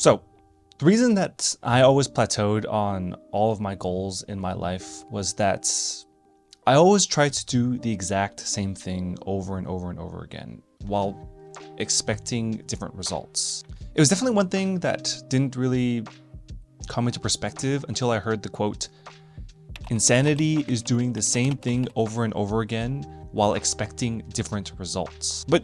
So the reason that I always plateaued on all of my goals in my life was that I always tried to do the exact same thing over and over and over again while expecting different results. It was definitely one thing that didn't really come into perspective until I heard the quote, "Insanity is doing the same thing over and over again while expecting different results." But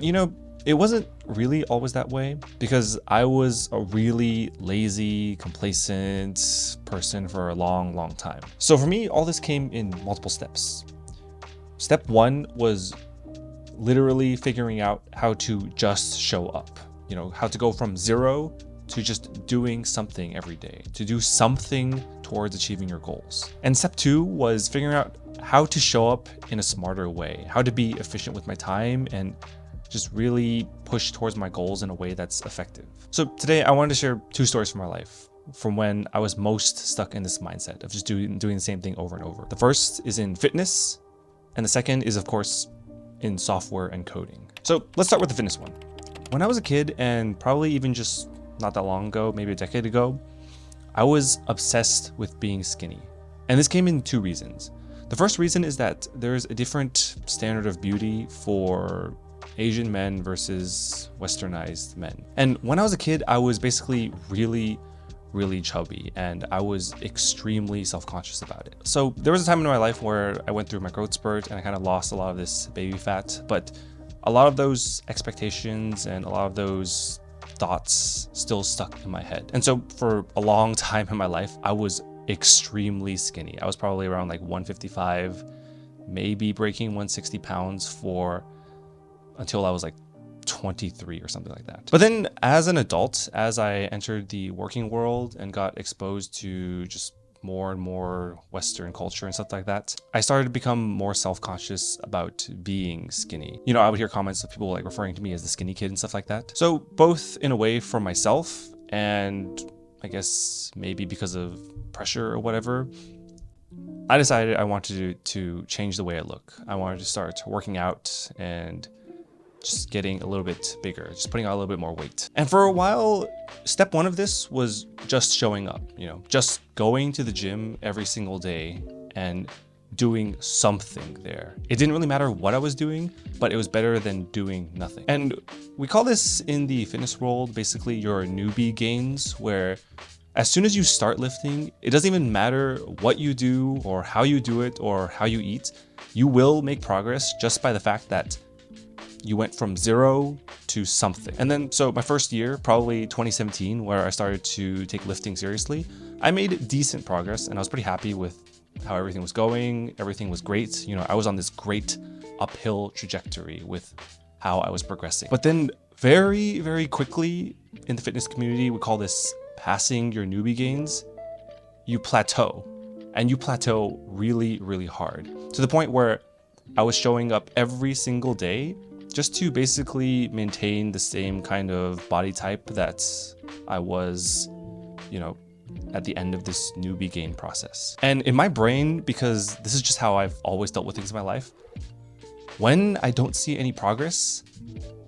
it wasn't really always that way, because I was a really lazy, complacent person for a long time. So for me, all this came in multiple steps. Step one was literally figuring out how to just show up, how to go from zero to just doing something every day, to do something towards achieving your goals. And step two was figuring out how to show up in a smarter way, how to be efficient with my time and just really push towards my goals in a way that's effective. So today I wanted to share two stories from my life from when I was most stuck in this mindset of just doing the same thing over and over. The first is in fitness, and the second is, of course, in software and coding. So let's start with the fitness one. When I was a kid, and probably even just not that long ago, maybe a decade ago, I was obsessed with being skinny. And this came in two reasons. The first reason is that there's a different standard of beauty for Asian men versus westernized men. And when I was a kid, I was basically really chubby, and I was extremely self-conscious about it. So there was a time in my life where I went through my growth spurt and I kind of lost a lot of this baby fat, but a lot of those expectations and a lot of those thoughts still stuck in my head. And so for a long time in my life, I was extremely skinny. I was probably around like 155, maybe breaking 160 pounds until I was like 23 or something like that. But then as an adult, as I entered the working world and got exposed to just more and more Western culture and stuff like that, I started to become more self-conscious about being skinny. I would hear comments of people like referring to me as the skinny kid and stuff like that. So both in a way for myself, and I guess maybe because of pressure or whatever, I decided I wanted to change the way I look. I wanted to start working out and just getting a little bit bigger, just putting on a little bit more weight. And for a while, step one of this was just showing up, just going to the gym every single day and doing something there. It didn't really matter what I was doing, but it was better than doing nothing. And we call this in the fitness world, basically your newbie gains, where as soon as you start lifting, it doesn't even matter what you do or how you do it or how you eat, you will make progress just by the fact that you went from zero to something. And then, so my first year, probably 2017, where I started to take lifting seriously, I made decent progress and I was pretty happy with how everything was going. Everything was great. I was on this great uphill trajectory with how I was progressing. But then very quickly in the fitness community, we call this passing your newbie gains. You plateau, and you plateau really hard, to the point where I was showing up every single day just to basically maintain the same kind of body type that I was, at the end of this newbie gain process. And in my brain, because this is just how I've always dealt with things in my life, when I don't see any progress,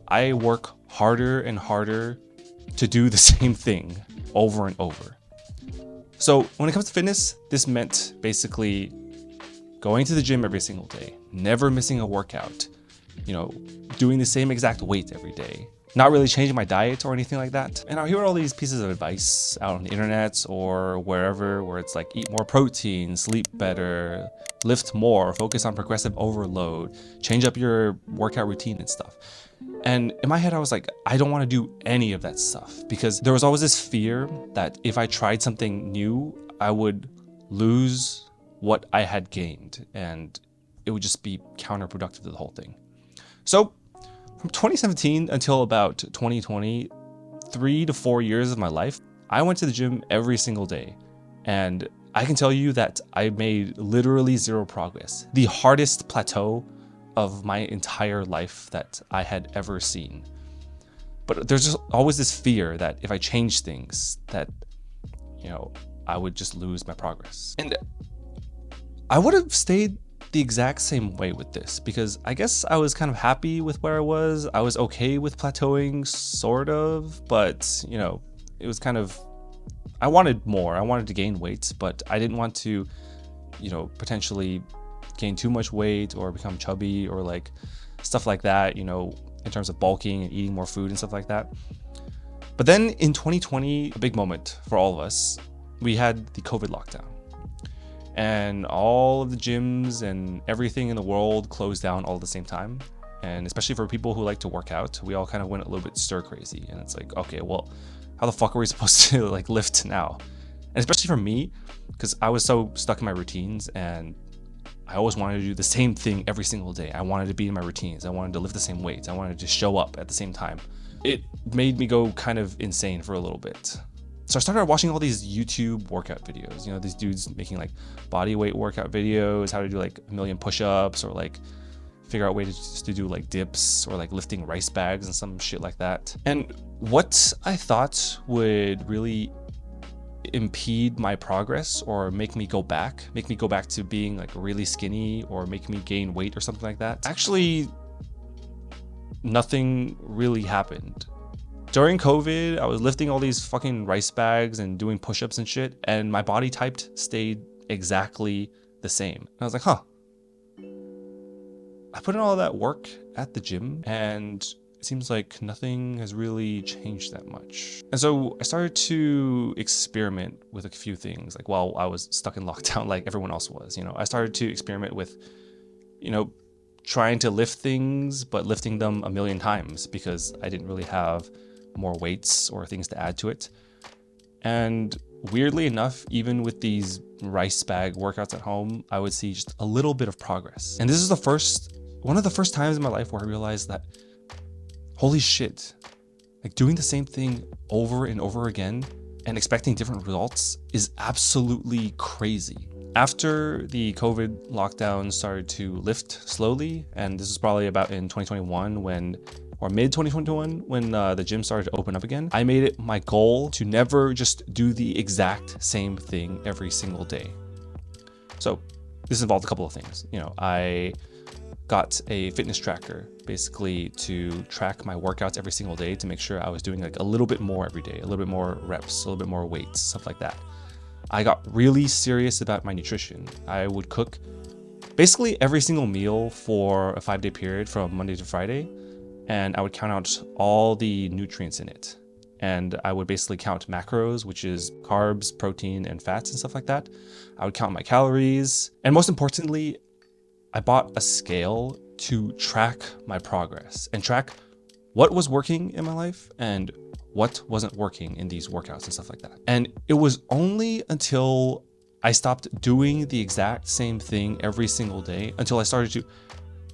I work harder and harder to do the same thing over and over. So when it comes to fitness, this meant basically going to the gym every single day, never missing a workout, doing the same exact weight every day, not really changing my diet or anything like that. And I hear all these pieces of advice out on the internet or wherever, where it's like, eat more protein, sleep better, lift more, focus on progressive overload, change up your workout routine and stuff. And in my head, I was like, I don't want to do any of that stuff, because there was always this fear that if I tried something new, I would lose what I had gained and it would just be counterproductive to the whole thing. So from 2017 until about 2020, 3 to 4 years of my life, I went to the gym every single day. And I can tell you that I made literally zero progress. The hardest plateau of my entire life that I had ever seen. But there's just always this fear that if I change things, that, I would just lose my progress. And I would have stayed the exact same way with this, because I guess I was kind of happy with where I was. I was okay with plateauing, sort of, but it was kind of, I wanted more. I wanted to gain weight, but I didn't want to, potentially gain too much weight or become chubby or like stuff like that, in terms of bulking and eating more food and stuff like that. But then in 2020, a big moment for all of us, we had the COVID lockdown. And all of the gyms and everything in the world closed down all at the same time. And especially for people who like to work out, we all kind of went a little bit stir crazy. And it's like, okay, well, how the fuck are we supposed to like lift now? And especially for me, because I was so stuck in my routines and I always wanted to do the same thing every single day. I wanted to be in my routines. I wanted to lift the same weights. I wanted to show up at the same time. It made me go kind of insane for a little bit. So I started watching all these YouTube workout videos, these dudes making like body weight workout videos, how to do like a million push-ups or like figure out ways to do like dips or like lifting rice bags and some shit like that. And what I thought would really impede my progress or make me go back to being like really skinny or make me gain weight or something like that, actually nothing really happened. During COVID, I was lifting all these fucking rice bags and doing push-ups and shit, and my body type stayed exactly the same. And I was like, I put in all that work at the gym and it seems like nothing has really changed that much. And so I started to experiment with a few things, like while I was stuck in lockdown like everyone else was. I started to experiment with, trying to lift things, but lifting them a million times because I didn't really have more weights or things to add to it. And weirdly enough, even with these rice bag workouts at home, I would see just a little bit of progress. And this is one of the first times in my life where I realized that, holy shit, like doing the same thing over and over again and expecting different results is absolutely crazy. After the COVID lockdown started to lift slowly, and this is probably about in 2021 or mid 2021 when the gym started to open up again, I made it my goal to never just do the exact same thing every single day. So this involved a couple of things. I got a fitness tracker basically to track my workouts every single day to make sure I was doing like a little bit more every day, a little bit more reps, a little bit more weights, stuff like that. I got really serious about my nutrition. I would cook basically every single meal for a 5-day period from Monday to Friday, and I would count out all the nutrients in it. And I would basically count macros, which is carbs, protein, and fats and stuff like that. I would count my calories. And most importantly, I bought a scale to track my progress and track what was working in my life and what wasn't working in these workouts and stuff like that. And it was only until I stopped doing the exact same thing every single day, until I started to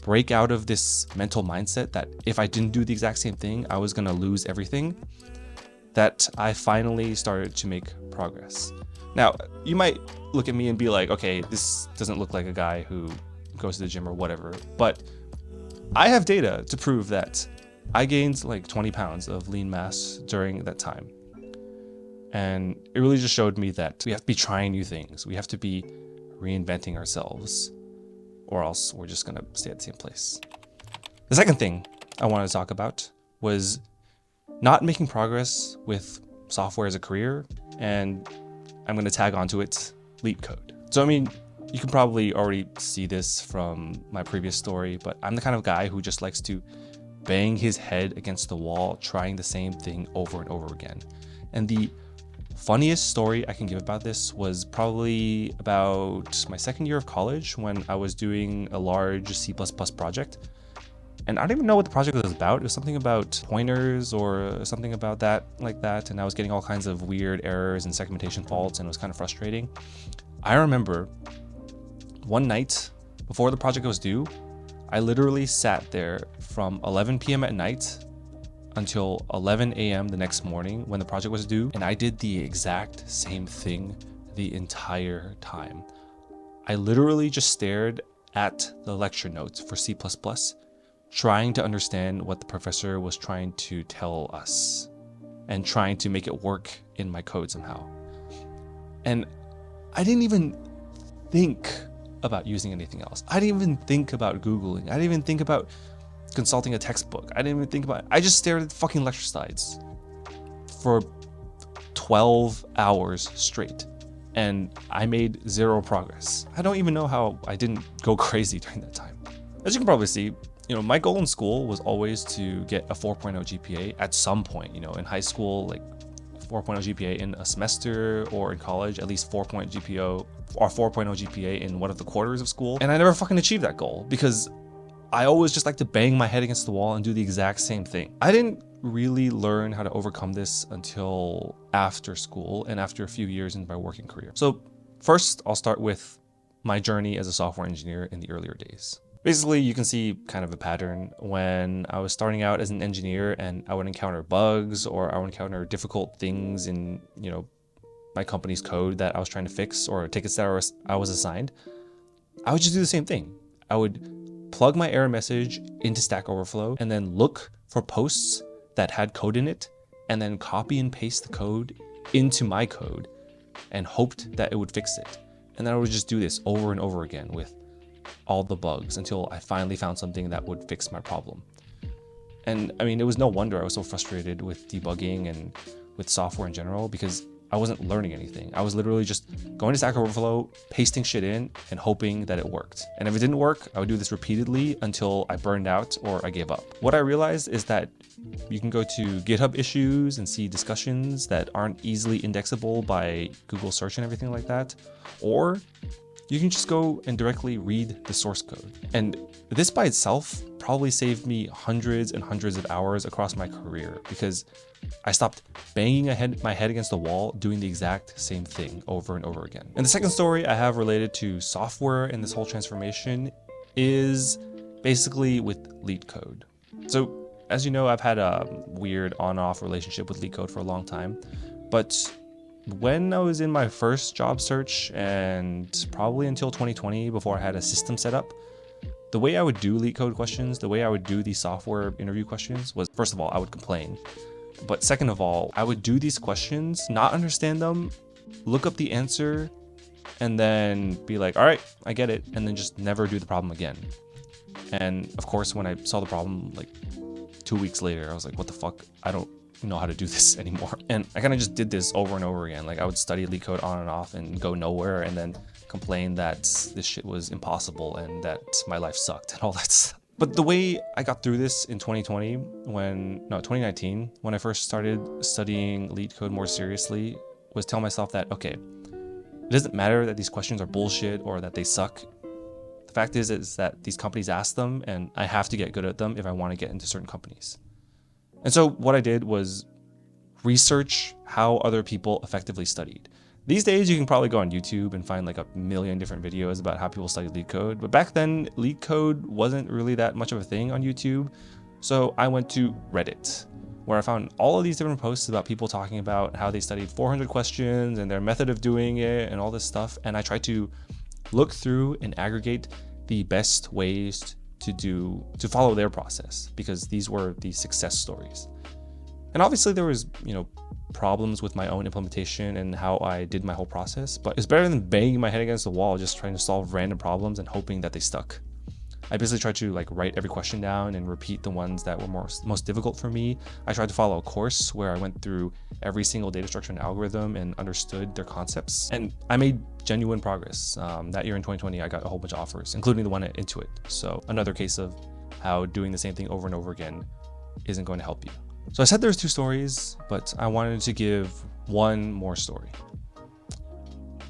break out of this mental mindset that if I didn't do the exact same thing, I was gonna lose everything, that I finally started to make progress. Now, you might look at me and be like, okay, this doesn't look like a guy who goes to the gym or whatever, but I have data to prove that I gained like 20 pounds of lean mass during that time. And it really just showed me that we have to be trying new things. We have to be reinventing ourselves, or else we're just gonna stay at the same place. The second thing I wanted to talk about was not making progress with software as a career, and I'm gonna tag onto it LeetCode. So I mean, you can probably already see this from my previous story, but I'm the kind of guy who just likes to bang his head against the wall, trying the same thing over and over again. And the funniest story I can give about this was probably about my second year of college when I was doing a large C++ project. And I don't even know what the project was about. It was something about pointers or something about that, like that. And I was getting all kinds of weird errors and segmentation faults, and it was kind of frustrating. I remember one night before the project was due, I literally sat there from 11 p.m. at night until 11 a.m. the next morning when the project was due, and I did the exact same thing the entire time. I literally just stared at the lecture notes for C++, trying to understand what the professor was trying to tell us and trying to make it work in my code somehow. And I didn't even think about using anything else. I didn't even think about Googling. I didn't even think about consulting a textbook. I didn't even think about it. I just stared at the fucking lecture slides for 12 hours straight, and I made zero progress. I don't even know how I didn't go crazy during that time. As you can probably see, my goal in school was always to get a 4.0 GPA at some point. In high school, like 4.0 GPA in a semester, or in college, at least 4.0 GPA or 4.0 GPA in one of the quarters of school. And I never fucking achieved that goal because I always just like to bang my head against the wall and do the exact same thing. I didn't really learn how to overcome this until after school and after a few years in my working career. So first, I'll start with my journey as a software engineer in the earlier days. Basically, you can see kind of a pattern. When I was starting out as an engineer and I would encounter bugs, or I would encounter difficult things in, my company's code that I was trying to fix, or tickets that I was assigned, I would just do the same thing. I would plug my error message into Stack Overflow and then look for posts that had code in it, and then copy and paste the code into my code and hoped that it would fix it. And then I would just do this over and over again with all the bugs until I finally found something that would fix my problem. And I mean, it was no wonder I was so frustrated with debugging and with software in general, because I wasn't learning anything. I was literally just going to Stack Overflow, pasting shit in, and hoping that it worked. And if it didn't work, I would do this repeatedly until I burned out or I gave up. What I realized is that you can go to GitHub issues and see discussions that aren't easily indexable by Google search and everything like that. Or you can just go and directly read the source code. And this by itself probably saved me hundreds and hundreds of hours across my career, because I stopped banging my head against the wall doing the exact same thing over and over again. And the second story I have related to software and this whole transformation is basically with LeetCode. So as you know, I've had a weird on-off relationship with LeetCode for a long time, but when I was in my first job search, and probably until 2020 before I had a system set up, the way I would do LeetCode questions, the way I would do these software interview questions was, first of all, I would complain. But second of all, I would do these questions, not understand them, look up the answer, and then be like, all right, I get it, and then just never do the problem again. And of course, when I saw the problem like 2 weeks later, I was like, what the fuck? I don't know how to do this anymore. And I kind of just did this over and over again. Like I would study LeetCode on and off and go nowhere, and then complain that this shit was impossible and that my life sucked and all that stuff. But the way I got through this in 2019, when I first started studying LeetCode more seriously, was tell myself that, okay, it doesn't matter that these questions are bullshit or that they suck. The fact is that these companies ask them, and I have to get good at them if I want to get into certain companies. And so what I did was research how other people effectively studied. These days, you can probably go on YouTube and find like a million different videos about how people study LeetCode. But back then, LeetCode wasn't really that much of a thing on YouTube. So I went to Reddit, where I found all of these different posts about people talking about how they studied 400 questions and their method of doing it and all this stuff. And I tried to look through and aggregate the best ways to follow their process, because these were the success stories. And obviously there was, problems with my own implementation and how I did my whole process, but it's better than banging my head against the wall just trying to solve random problems and hoping that they stuck. I basically tried to write every question down and repeat the ones that were most difficult for me. I tried to follow a course where I went through every single data structure and algorithm and understood their concepts. And I made genuine progress. That year in 2020, I got a whole bunch of offers, including the one at Intuit. So another case of how doing the same thing over and over again isn't going to help you. So I said there's two stories, but I wanted to give one more story.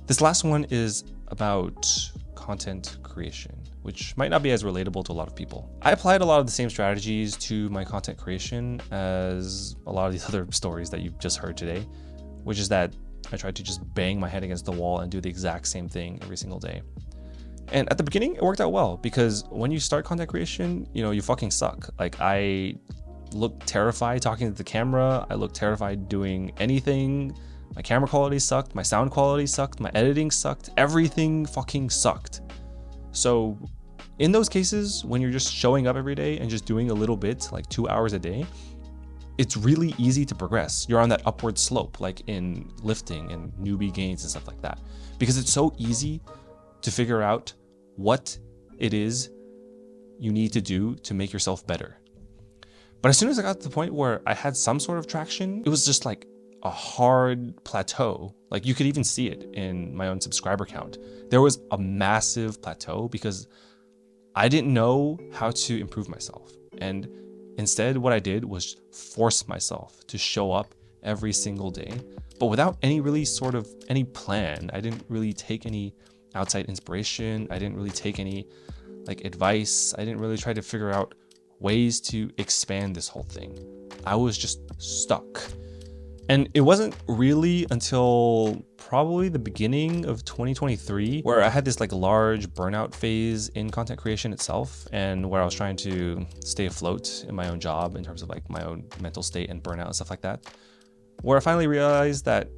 This last one is about content creation, which might not be as relatable to a lot of people. I applied a lot of the same strategies to my content creation as a lot of these other stories that you've just heard today, which is that I tried to just bang my head against the wall and do the exact same thing every single day. And at the beginning, it worked out well, because when you start content creation, you fucking suck. Like, I looked terrified talking to the camera. I looked terrified doing anything. My camera quality sucked. My sound quality sucked. My editing sucked. Everything fucking sucked. So in those cases, when you're just showing up every day and just doing a little bit, like 2 hours a day, it's really easy to progress. You're on that upward slope, like in lifting and newbie gains and stuff like that, because it's so easy to figure out what it is you need to do to make yourself better. But as soon as I got to the point where I had some sort of traction, it was just like a hard plateau. Like you could even see it in my own subscriber count. There was a massive plateau because I didn't know how to improve myself. And instead what I did was force myself to show up every single day, but without any really sort of any plan. I didn't really take any outside inspiration. I didn't really take any like advice. I didn't really try to figure out ways to expand this whole thing. I was just stuck. And it wasn't really until probably the beginning of 2023 where I had this like large burnout phase in content creation itself, and where I was trying to stay afloat in my own job in terms of like my own mental state and burnout and stuff like that, where I finally realized that,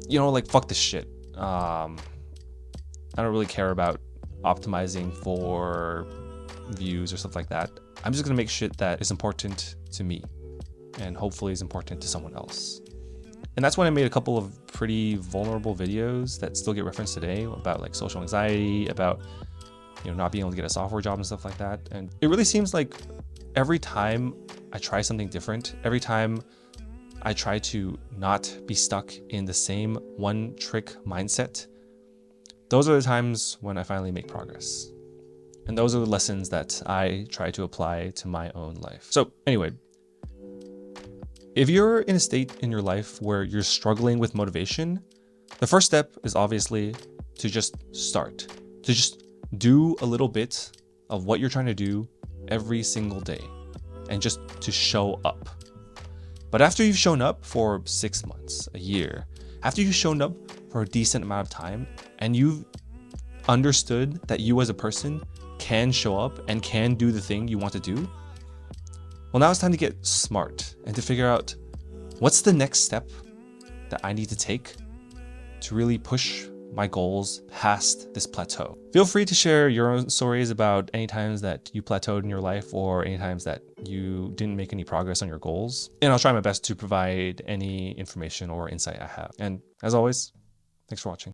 you know, like fuck this shit. I don't really care about optimizing for views or stuff like that. I'm just gonna make shit that is important to me and hopefully is important to someone else. And that's when I made a couple of pretty vulnerable videos that still get referenced today about like social anxiety, about, you know, not being able to get a software job and stuff like that. And it really seems like every time I try something different, every time I try to not be stuck in the same one trick mindset, those are the times when I finally make progress. And those are the lessons that I try to apply to my own life. So anyway, if you're in a state in your life where you're struggling with motivation, the first step is obviously to just start, to just do a little bit of what you're trying to do every single day and just to show up. But after you've shown up for 6 months, a year, after you've shown up for a decent amount of time and you've understood that you as a person can show up and can do the thing you want to do, well, now it's time to get smart and to figure out what's the next step that I need to take to really push my goals past this plateau. Feel free to share your own stories about any times that you plateaued in your life or any times that you didn't make any progress on your goals. And I'll try my best to provide any information or insight I have. And as always, thanks for watching.